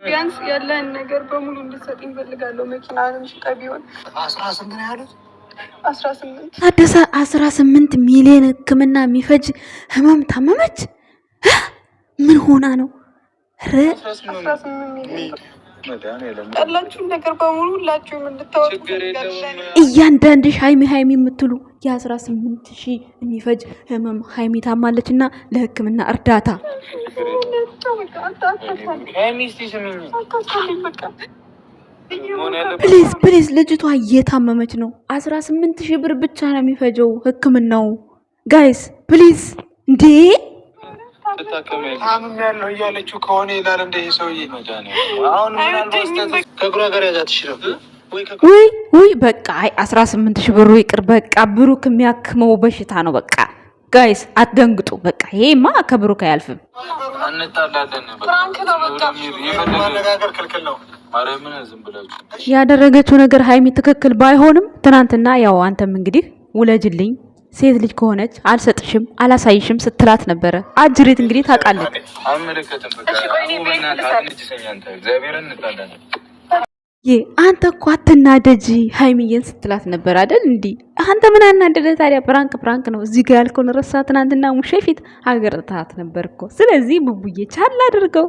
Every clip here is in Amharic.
ቢያንስ ያለን ነገር በሙሉ እንድትሰጥ እንፈልጋለሁ። መኪናንም ሽጣ ቢሆን 18 ነው ያሉት። 18 ሚሊዮን ሕክምና የሚፈጅ ህመም ታመመች። ምን ሆና ነው? 18 ሚሊዮን ያላችሁን ነገር በሙሉ ሁላችሁም እንድታወጡ እያንዳንድሽ ሃይሚ የምትሉ የ18,000 የሚፈጅ ህመም ሃይሚ ታማለች እና ለህክምና እርዳታ ፕሊዝ ልጅቷ እየታመመች ነው። 18,000 ብር ብቻ ነው የሚፈጀው ህክምናው። ጋይስ ፕሊዝ እንዴ ታምም ያለው እያለችው ከሆነ ይላል እንደ ሰውዬ አሁን ምናልባት ከእግሯ ጋር ያዛት ይችላል ወይ በቃ 18,000 ብሩ ይቅር። በቃ ብሩክ የሚያክመው በሽታ ነው። በቃ ጋይስ አትደንግጡ። በቃ ይሄማ ከብሩክ አያልፍም። አንጣላለን በቃ ማነጋገር ክልክል ነው። ማርያምን ዝም ብላችሁ ያደረገችው ነገር ሃይሚ ትክክል ባይሆንም ትናንትና ያው አንተም እንግዲህ ውለጅልኝ ሴት ልጅ ከሆነች አልሰጥሽም አላሳይሽም ስትላት ነበረ። አጅሪት እንግዲህ ታውቃለህ። አንተ እኮ አትናደጂ ሃይሚዬን ስትላት ነበር አይደል? እንዲህ አንተ ምን አናደደ ታዲያ? ፕራንክ ነው። እዚህ ጋር ያልከውን ረሳ። ትናንትና ሙሼ ፊት አገርታት ነበር እኮ። ስለዚህ ቡቡዬ ቻል አድርገው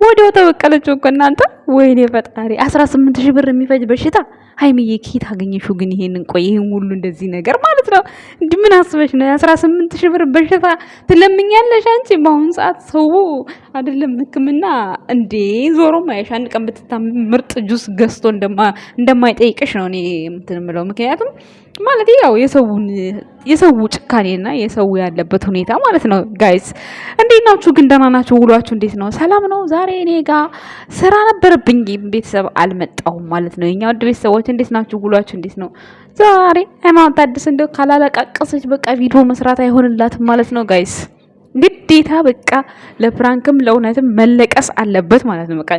ወዲያው ተበቀለችው እኮ እናንተ። ወይኔ ፈጣሪ 18,000 ብር የሚፈጅ በሽታ ሃይሚዬ ኪት አገኘሽው? ግን ይሄንን ቆይ ይሄን ሁሉ እንደዚህ ነገር ማለት ነው እንዴ? ምን አስበሽ ነው 18,000 ብር በሽታ ትለምኛለሽ አንቺ? በአሁኑ ሰዓት ሰው አይደለም ህክምና እንዴ ዞሮ ማይሽ አንድ ቀን ብትታመም ምርጥ ጁስ ገዝቶ እንደማይጠይቅሽ ነው እኔ የምትምለው። ምክንያቱም ማለት ያው የሰው ጭካኔና የሰው ያለበት ሁኔታ ማለት ነው። ጋይስ እንዴት ናችሁ? ግን ደህና ናችሁ? ውሏችሁ እንዴት ነው? ሰላም ነው? ዛሬ እኔ ጋር ስራ ነበረብኝ፣ ቤተሰብ አልመጣሁም ማለት ነው። የኛ ውድ ቤተሰቦች እንዴት ናችሁ? ውሏችሁ እንዴት ነው? ዛሬ ሃይማኖት ታድስ እንደው ካላለቃቀሰች በቃ ቪዲዮ መስራት አይሆንላትም ማለት ነው ጋይስ። ግዴታ በቃ ለፕራንክም ለእውነትም መለቀስ አለበት ማለት ነው። በቃ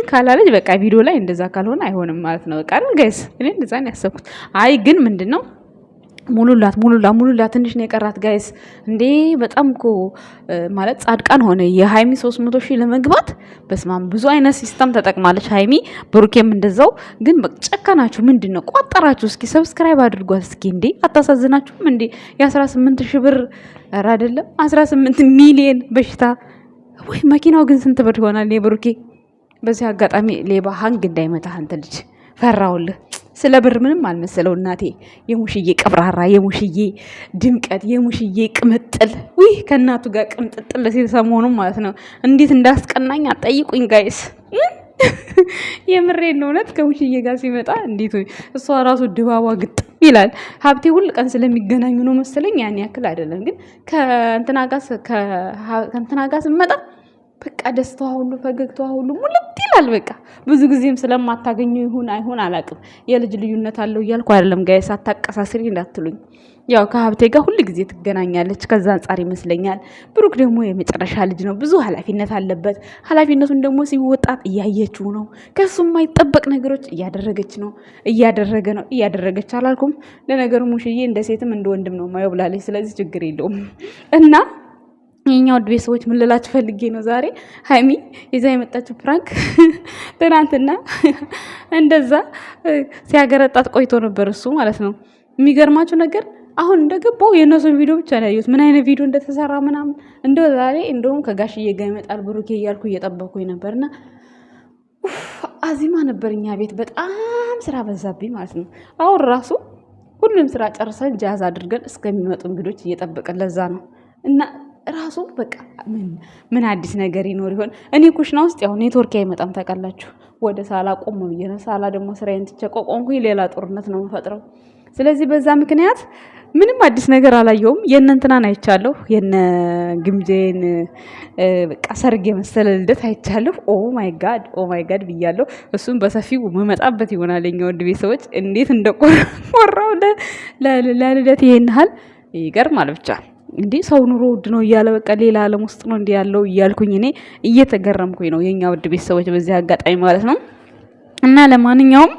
ካላለች በቃ ቪዲዮ ላይ እንደዛ ካልሆነ አይሆንም ማለት ነው። በቃ ጋይስ እኔ እንደዛ ነው ያሰብኩት። አይ ግን ምንድነው ሙሉላት ትንሽ ነው የቀራት ጋይስ። እንዴ በጣም እኮ ማለት ጻድቃን ሆነ። የሃይሚ 300,000 ለመግባት በስማም ብዙ አይነት ሲስተም ተጠቅማለች ሃይሚ፣ ብሩኬም እንደዛው። ግን ጨካናችሁ ምንድነው? ቋጠራችሁ። እስኪ ሰብስክራይብ አድርጓት እስኪ። እንዴ አታሳዝናችሁም እንዴ? የ18,000 ብር ኧረ አይደለም 18 ሚሊዮን በሽታ። ወይ መኪናው ግን ስንት ብር ይሆናል የብሩኬ? በዚህ አጋጣሚ ሌባ ሀንግ እንዳይመታ አንተ ልጅ ፈራውልህ። ስለ ብር ምንም አልመሰለው እናቴ። የሙሽዬ ቀብራራ፣ የሙሽዬ ድምቀት፣ የሙሽዬ ቅምጥል። ውይ ከእናቱ ጋር ቅምጥጥል ሲል ሰሞኑን ማለት ነው እንዴት እንዳስቀናኝ አጠይቁኝ ጋይስ። የምሬን ነው እውነት። ከሙሽዬ ጋር ሲመጣ እንዴት እሷ ራሱ ድባቧ ግጥም ይላል። ሀብቴ ሁል ቀን ስለሚገናኙ ነው መሰለኝ ያን ያክል አይደለም። ግን ከእንትና ጋር ስመጣ በቃ ደስታዋ ሁሉ ፈገግታዋ ሁሉ ሙልት ይላል። በቃ ብዙ ጊዜም ስለማታገኘው ይሁን አይሁን አላውቅም። የልጅ ልዩነት አለው እያልኩ አይደለም ጋይስ፣ አታቀሳስሪ እንዳትሉኝ። ያው ከሀብቴ ጋር ሁል ጊዜ ትገናኛለች፣ ከዛ አንጻር ይመስለኛል። ብሩክ ደግሞ የመጨረሻ ልጅ ነው፣ ብዙ ኃላፊነት አለበት። ኃላፊነቱን ደግሞ ሲወጣት እያየችው ነው። ከሱ የማይጠበቅ ነገሮች እያደረገች አላልኩም። ለነገሩ ሙሽዬ እንደ ሴትም እንደ ወንድም ነው ማየው ብላለች። ስለዚህ ችግር የለውም እና የኛ ውድ ቤተሰቦች ምን ልላችሁ ፈልጌ ነው፣ ዛሬ ሃይሚ ይዛ የመጣችው ፕራንክ ትናንትና እንደዛ ሲያገረጣት ቆይቶ ነበር እሱ ማለት ነው። የሚገርማችሁ ነገር አሁን እንደገባው የእነሱን ቪዲዮ ብቻ ነው ያየሁት፣ ምን አይነት ቪዲዮ እንደተሰራ ምናምን። እንደው ዛሬ እንደውም ከጋሽዬ ጋር ይመጣል ብሩኬ እያልኩ እየጠበኩኝ ነበርና አዚማ ነበር እኛ ቤት። በጣም ስራ በዛብኝ ማለት ነው። አሁን ራሱ ሁሉም ስራ ጨርሰን ጃዝ አድርገን እስከሚመጡ እንግዶች እየጠበቅን ለዛ ነው እና ራሱ በቃ ምን አዲስ ነገር ይኖር ይሆን? እኔ ኩሽና ውስጥ ያው ኔትወርክ አይመጣም ታውቃላችሁ። ወደ ሳላ ቆም ብዬ ነው። ሳላ ደግሞ ስራዬን ትቼ ቆምኩኝ፣ ሌላ ጦርነት ነው የምፈጥረው። ስለዚህ በዛ ምክንያት ምንም አዲስ ነገር አላየውም። የነ እንትናን አይቻለሁ፣ የነ ግምጄን በቃ ሰርግ የመሰለ ልደት አይቻለሁ። ኦ ማይ ጋድ ብያለሁ። እሱም በሰፊው መመጣበት ይሆናል። የኛ ወድ ቤተሰቦች እንዴት እንደቆራው ለልደት ይሄን ያህል ይገርማል ብቻ። እንዲህ ሰው ኑሮ ውድ ነው እያለ በቃ ሌላ ዓለም ውስጥ ነው እንዲህ ያለው እያልኩኝ እኔ እየተገረምኩኝ ነው የኛ ውድ ቤተሰቦች በዚህ አጋጣሚ ማለት ነው። እና ለማንኛውም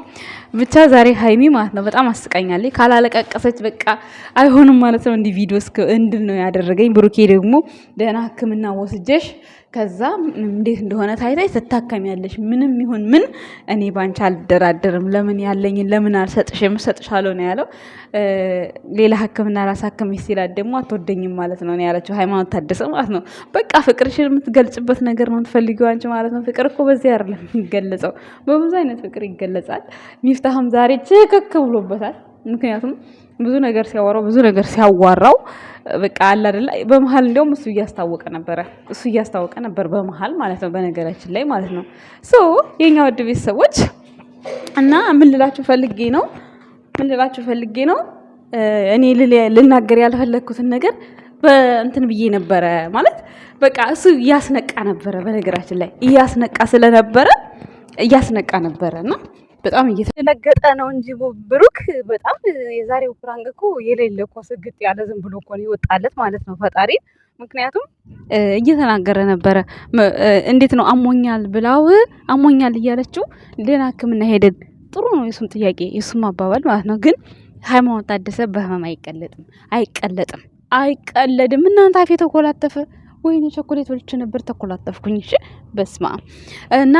ብቻ ዛሬ ሀይሚ ማለት ነው በጣም አስቀኛለች። ካላለቀቀሰች በቃ አይሆንም ማለት ነው። እንዲህ ቪዲዮ እንድል ነው ያደረገኝ። ብሩኬ ደግሞ ደህና ሕክምና ወስጀሽ ከዛ እንዴት እንደሆነ ታይታይ ትታከሚያለሽ። ምንም ይሁን ምን እኔ ባንቺ አልደራደርም። ለምን ያለኝን ለምን አልሰጥሽም? እሰጥሻለሁ ነው ያለው። ሌላ ሕክምና ላሳክምሽ ሲላት ደግሞ አትወደኝም ማለት ነው ያለችው ሃይማኖት ታደሰ ማለት ነው። በቃ ፍቅርሽን የምትገልጭበት ነገር ነው የምትፈልጊው አንቺ ማለት ነው። ፍቅር እኮ በዚህ አይደለም የሚገለጸው፣ በብዙ አይነት ፍቅር ይገለጻል። ሚፍታህም ዛሬ ችክክ ብሎበታል። ምክንያቱም ብዙ ነገር ሲያወራው ብዙ ነገር ሲያዋራው በቃ አለ አይደል። በመሀል እንደውም እሱ እያስታወቀ ነበር በመሀል ማለት ነው። በነገራችን ላይ ማለት ነው የኛ ወድ ቤተሰቦች እና ምን ልላችሁ ፈልጌ ነው እኔ ልናገር ያልፈለግኩትን ነገር በእንትን ብዬ ነበረ ማለት በቃ እሱ እያስነቃ ነበረ። በነገራችን ላይ እያስነቃ ነበረ እና በጣም እየተለገጠ ነው እንጂ ብሩክ በጣም የዛሬው ፕራንክ እኮ የሌለ እኮ ስግጥ ያለ ዝም ብሎ እኮ ነው ይወጣለት ማለት ነው ፈጣሪ። ምክንያቱም እየተናገረ ነበረ እንዴት ነው አሞኛል እያለችው ሌላ ሕክምና ሄደን ጥሩ ነው የሱም ጥያቄ የሱም አባባል ማለት ነው። ግን ሃይማኖት ታደሰ በህመም አይቀለድም። እናንተ አፌ ተኮላተፈ ወይኔ ቸኮሌት ወልቼ ነበር ተኮላተፍኩኝ። እሺ በስማ እና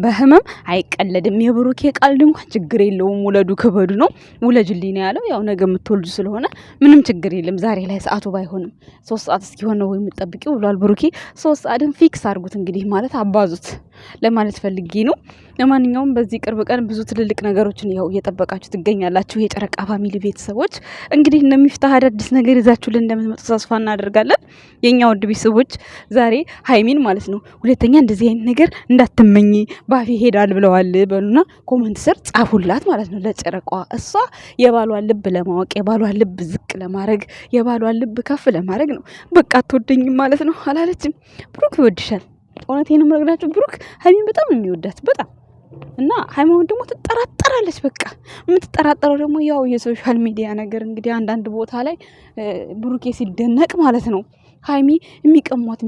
በህመም አይቀለድም። የብሩኬ ቀልድ እንኳን ችግር የለውም። ውለዱ ክበዱ ነው ውለጅልኝ ነው ያለው። ያው ነገ የምትወልዱ ስለሆነ ምንም ችግር የለም። ዛሬ ላይ ሰዓቱ ባይሆንም 3 ሰዓት እስኪሆን ነው ወይ የምትጠብቂው ብሏል ብሩኬ። 3 ሰዓትን ፊክስ አድርጉት እንግዲህ ማለት አባዙት ለማለት ፈልጌ ነው። ለማንኛውም በዚህ ቅርብ ቀን ብዙ ትልልቅ ነገሮችን ያው እየጠበቃችሁ ትገኛላችሁ። የጨረቃ ፋሚሊ ቤተሰቦች እንግዲህ እንደሚፍታህ አዳዲስ ነገር ይዛችሁልን እንደምትመጡ ተስፋ እናደርጋለን። የኛ ውድ ቤተሰቦች ዛሬ ሀይሚን ማለት ነው ሁለተኛ እንደዚህ አይነት ነገር እንዳትመኝ ባፌ ሄዳል ብለዋል በሉና ኮመንት ስር ጻፉላት ማለት ነው ለጨረቃ። እሷ የባሏን ልብ ለማወቅ የባሏን ልብ ዝቅ ለማድረግ የባሏን ልብ ከፍ ለማድረግ ነው። በቃ አትወደኝም ማለት ነው አላለችም። ብሩክ ይወድሻል። እውነቴን ነው የምነግራችሁ። ብሩክ ሀይሚን በጣም ነው የሚወዳት በጣም እና ሃይማኖት ደግሞ ትጠራጠራለች። በቃ የምትጠራጠረው ደግሞ ያው የሶሻል ሚዲያ ነገር እንግዲህ አንዳንድ ቦታ ላይ ብሩኬ ሲደነቅ ማለት ነው ሀይሚ የሚቀሟት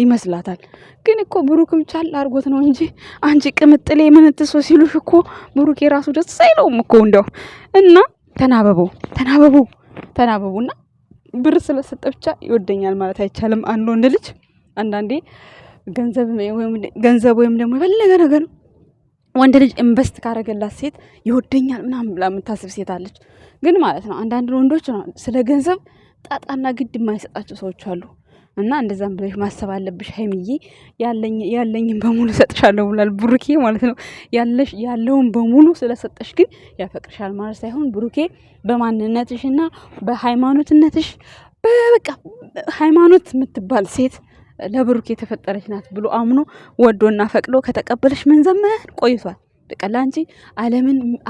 ይመስላታል። ግን እኮ ብሩክም ቻል አድርጎት ነው እንጂ አንቺ ቅምጥሌ ምንትሶ ሲሉሽ እኮ ብሩኬ ራሱ ደስ አይለውም እኮ እንደው እና ተናበቡና ብር ስለሰጠ ብቻ ይወደኛል ማለት አይቻልም። አንድ ወንድ ልጅ አንዳንዴ ገንዘብ ወይም ደግሞ የፈለገ ነገር ወንድ ልጅ ኢንቨስት ካረገላት ሴት ይወደኛል ምናምን ብላ የምታስብ ሴት አለች። ግን ማለት ነው አንዳንድ ወንዶች ነው ስለ ገንዘብ ጣጣና ግድ የማይሰጣቸው ሰዎች አሉ። እና እንደዛም ብለሽ ማሰብ አለብሽ ሀይሚዬ። ያለኝን በሙሉ ሰጥሻለሁ ብሏል ብሩኬ ማለት ነው። ያለውን በሙሉ ስለሰጠሽ ግን ያፈቅርሻል ማለት ሳይሆን ብሩኬ በማንነትሽና በሃይማኖትነትሽ በቃ ሃይማኖት የምትባል ሴት ለብሩኬ የተፈጠረች ናት ብሎ አምኖ ወዶና ፈቅዶ ከተቀበለሽ ምን ዘመን ቆይቷል። በቃ ላንቺ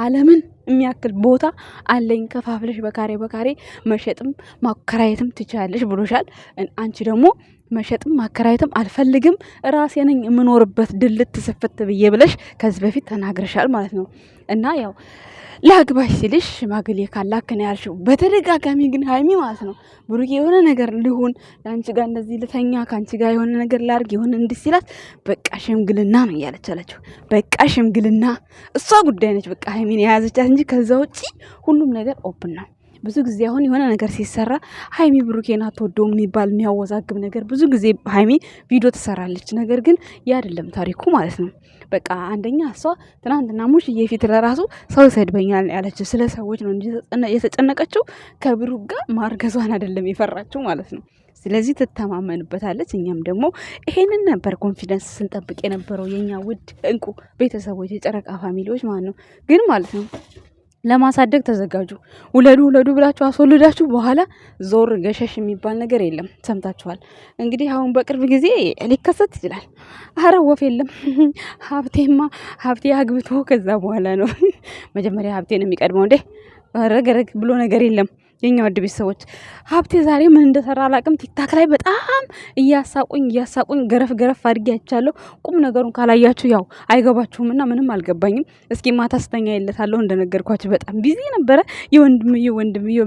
ዓለምን የሚያክል ቦታ አለኝ ከፋፍለሽ በካሬ መሸጥም ማከራየትም ትችያለሽ ብሎሻል። አንቺ ደግሞ መሸጥም ማከራየትም አልፈልግም ራሴ ነኝ የምኖርበት ድልት ስፍት ብዬ ብለሽ ከዚህ በፊት ተናግረሻል ማለት ነው። እና ያው ላግባሽ ሲልሽ ሽማግሌ ካላከነ ያልሽው በተደጋጋሚ ግን ሀይሚ ማለት ነው ብሩኬ የሆነ ነገር ልሁን ለአንቺ ጋር እንደዚህ ልተኛ ከአንቺ ጋር የሆነ ነገር ላርግ የሆነ እንዲህ ሲላት በቃ ሽምግልና ነው እያለቻለችው። በቃ ሽምግልና እሷ ጉዳይ ነች በቃ ሀይሚን የያዘቻት እንጂ ከዛ ውጪ ሁሉም ነገር ኦፕን ነው። ብዙ ጊዜ አሁን የሆነ ነገር ሲሰራ ሀይሚ ብሩኬን አትወደውም የሚባል የሚያወዛግብ ነገር ብዙ ጊዜ ሀይሚ ቪዲዮ ትሰራለች። ነገር ግን ያ አይደለም ታሪኩ ማለት ነው። በቃ አንደኛ እሷ ትናንትና ሙሽዬ ፊት ለራሱ ሰው ይሰድበኛል ያለችው ስለ ሰዎች ነው እንጂ የተጨነቀችው ከብሩክ ጋር ማርገዟን አይደለም የፈራችው ማለት ነው። ስለዚህ ትተማመንበታለች። እኛም ደግሞ ይሄንን ነበር ኮንፊደንስ ስንጠብቅ የነበረው የኛ ውድ እንቁ ቤተሰቦች የጨረቃ ፋሚሊዎች ማለት ነው። ግን ማለት ነው ለማሳደግ ተዘጋጁ። ውለዱ ብላችሁ አስወልዳችሁ በኋላ ዞር ገሸሽ የሚባል ነገር የለም። ሰምታችኋል እንግዲህ አሁን በቅርብ ጊዜ ሊከሰት ይችላል። አረ ወፍ የለም። ሀብቴ አግብቶ ከዛ በኋላ ነው መጀመሪያ ሀብቴ ነው የሚቀድመው እንዴ። ረገረግ ብሎ ነገር የለም። የኛ ወድ ቤተሰቦች ሀብቴ ዛሬ ምን እንደሰራ አላቅም። ቲክታክ ላይ በጣም እያሳቁኝ ገረፍ አድርጌ አይቻለሁ። ቁም ነገሩን ካላያችሁ ያው አይገባችሁምና ምንም አልገባኝም። እስኪ ማታ ስተኛ የለታለሁ እንደነገርኳችሁ በጣም ቢዚ ነበረ። የወንድምየው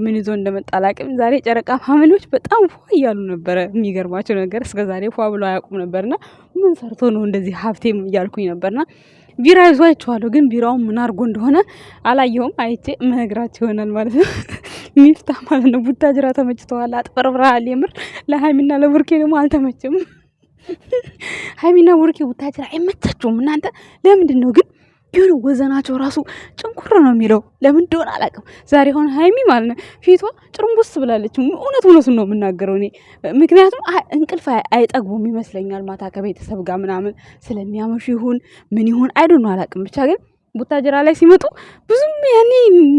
ምን ይዞ እንደመጣ አላቅም። ዛሬ ጨረቃ ፋሚሊዎች በጣም ፏ እያሉ ነበረ። የሚገርማቸው ነገር እስከ ዛሬ ፏ ብሎ አያውቁም ነበርና ምን ሰርቶ ነው እንደዚህ ሀብቴም እያልኩኝ ነበርና ቢራ ይዞ አይቼዋለሁ፣ ግን ቢራውን ምን አድርጎ እንደሆነ አላየሁም። አይቼ ምነግራችሁ ይሆናል ማለት ነው። ሚፍታህ ማለት ነው ቡታጅራ ተመችተዋል፣ አጥበርብረሃል። የምር ለሀይሚና ለቡርኬ ደግሞ አልተመቸም። ሀይሚና ቡርኬ ቡታጅራ አይመቻቸውም። እናንተ ለምንድን ነው ግን የሆነ ወዘናቸው ራሱ ጭንኩር ነው የሚለው? ለምን እንደሆነ አላውቅም። ዛሬ ሆነ ሀይሚ ማለት ነው ፊቷ ጭርምቡስ ብላለች። እውነቱን ነው የምናገረው እኔ። ምክንያቱም እንቅልፍ አይጠግቡም ይመስለኛል ማታ ከቤተሰብ ጋር ምናምን ስለሚያመሹ ይሁን ምን ይሁን አይዶን አላውቅም። ብቻ ግን ቡታጅራ ላይ ሲመጡ ብዙም ያኔ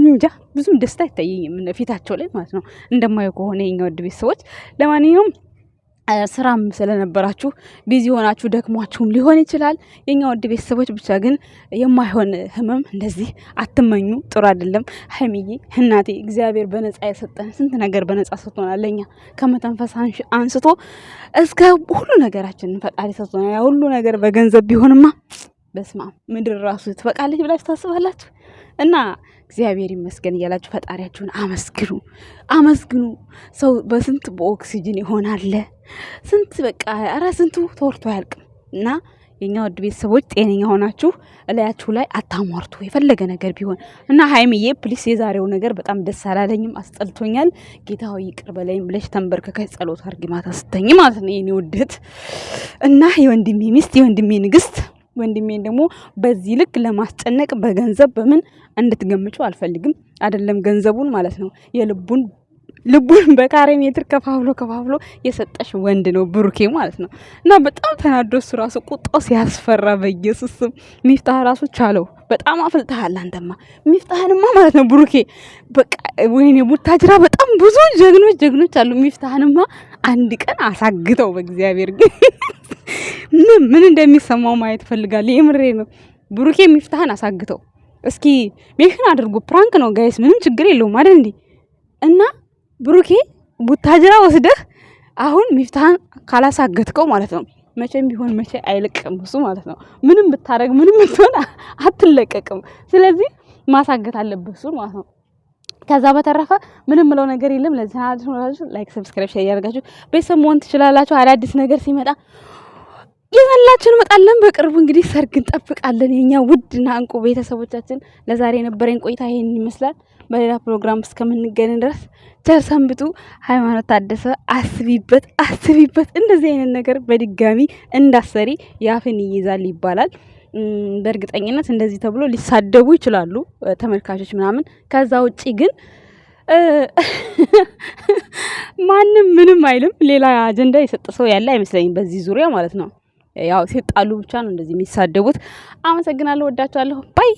እንጃ ብዙም ደስታ አይታየኝም ፊታቸው ላይ ማለት ነው እንደማየው ከሆነ የኛ ውድ ቤተሰቦች። ለማንኛውም ስራም ስለነበራችሁ ቢዚ ሆናችሁ ደክሟችሁም ሊሆን ይችላል የኛ ውድ ቤተሰቦች። ብቻ ግን የማይሆን ህመም እንደዚህ አትመኙ፣ ጥሩ አይደለም። ሀይሚዬ እናቴ እግዚአብሔር በነፃ የሰጠን ስንት ነገር በነፃ ሰጥቶናል። ለኛ ከመተንፈስ አንስቶ እስከ ሁሉ ነገራችንን ፈጣሪ ሰጥቶናል። ያ ሁሉ ነገር በገንዘብ ቢሆንማ በስማ ምድር ራሱ ትበቃለች ብላችሁ ታስባላችሁ? እና እግዚአብሔር ይመስገን እያላችሁ ፈጣሪያችሁን አመስግኑ። ሰው በስንት በኦክሲጅን ይሆናል ስንት በቃ ኧረ ስንቱ ተወርቶ አያልቅም። እና የኛ ውድ ቤተሰቦች ጤነኛ ሆናችሁ እላያችሁ ላይ አታሟርቱ የፈለገ ነገር ቢሆን። እና ሀይሚዬ ፕሊስ የዛሬው ነገር በጣም ደስ አላለኝም፣ አስጠልቶኛል። ጌታ ሆይ ይቅር በለኝ ብለሽ ተንበርከከሽ ጸሎት አድርጊ ማታ ስተኝ ማለት ነው የኔ ውድት። እና የወንድሜ ሚስት የወንድሜ ንግስት ወንድሜን ደግሞ በዚህ ልክ ለማስጨነቅ በገንዘብ በምን እንድትገምጩ አልፈልግም። አይደለም ገንዘቡን ማለት ነው ልቡን በካሬ ሜትር ከፋፍሎ የሰጠሽ ወንድ ነው ብሩኬ ማለት ነው። እና በጣም ተናዶ እሱ ራሱ ቁጣው ሲያስፈራ በኢየሱስ ስም ሚፍታህ ራሱ ቻለው። በጣም አፍልተሃል አንተማ ሚፍታህንማ ማለት ነው ብሩኬ። በቃ ወይኔ ቡታጅራ በጣም ብዙ ጀግኖች አሉ። ሚፍታህንማ አንድ ቀን አሳግተው በእግዚአብሔር ግን ምን እንደሚሰማው ማየት ፈልጋለሁ። የምሬ ነው። ብሩኬ ሚፍታህን አሳግተው እስኪ ሜሽን አድርጉ። ፕራንክ ነው ጋይስ፣ ምንም ችግር የለውም አይደል እንዴ? እና ብሩኬ ቡታጅራ ወስደህ አሁን ሚፍታህን ካላሳገትከው ማለት ነው መቼም ቢሆን መቼ አይለቅም እሱ ማለት ነው። ምንም ብታረግ ምንም ብትሆን አትለቀቅም። ስለዚህ ማሳገት አለብህ እሱ ማለት ነው። ከዛ በተረፈ ምንም ምለው ነገር የለም። ለዚህ አዲስ ላይክ ሰብስክራይብ ሼር ያደርጋችሁ ቤተሰብ መሆን ትችላላችሁ። አዳዲስ ነገር ሲመጣ ይዘንላችሁ እንመጣለን። በቅርቡ እንግዲህ ሰርግ እንጠብቃለን የኛ ውድና እንቁ ቤተሰቦቻችን። ለዛሬ የነበረኝ ቆይታ ይሄን ይመስላል። በሌላ ፕሮግራም እስከምንገናኝ ድረስ ቸር ሰንብቱ። ሃይማኖት ታደሰ አስቢበት። እንደዚህ አይነት ነገር በድጋሚ እንዳሰሪ ያፍን ይይዛል ይባላል። በእርግጠኝነት እንደዚህ ተብሎ ሊሳደቡ ይችላሉ ተመልካቾች ምናምን። ከዛ ውጪ ግን ማንም ምንም አይልም። ሌላ አጀንዳ የሰጠ ሰው ያለ አይመስለኝም በዚህ ዙሪያ ማለት ነው። ያው ሲጣሉ ብቻ ነው እንደዚህ የሚሳደቡት። አመሰግናለሁ፣ ወዳችኋለሁ። ባይ